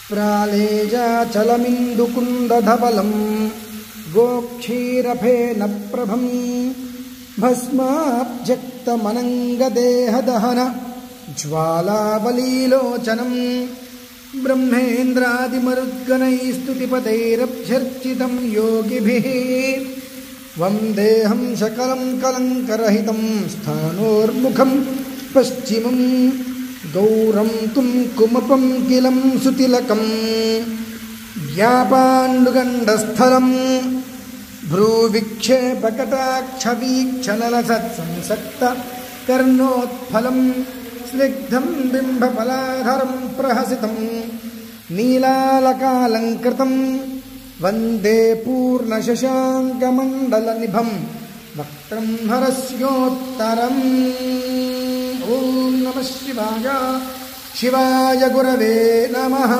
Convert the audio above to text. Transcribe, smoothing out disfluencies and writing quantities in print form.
प्रालेजाचलमिन्दुकुन्दधवलं गोक्षीरफेन प्रभं भस्माब्जक्तमनङ्गदेहदहन ज्वालावलीलोचनं ब्रह्मेन्द्रादिमरुद्गणैस्तुतिपदैरभ्यर्चितं योगिभिः वन्देऽहं सकलं कलङ्करहितं स्थानोर्मुखं पश्चिमं गौरं कुङ्कुमपं किलं सुतिलकं व्यापाण्डुगण्डस्थलं भ्रूविक्षेपकटाक्षवीक्षणलसत्संसक्तकर्णोत्फलं स्निग्धं बिम्बफलाधरं प्रहसितं नीलालकालङ्कृतं वन्दे पूर्णशशाङ्कमण्डलनिभं वक्त्रं हरस्योत्तरम्। ॐ नमः शिवाय शिवाय गुरवे नमः।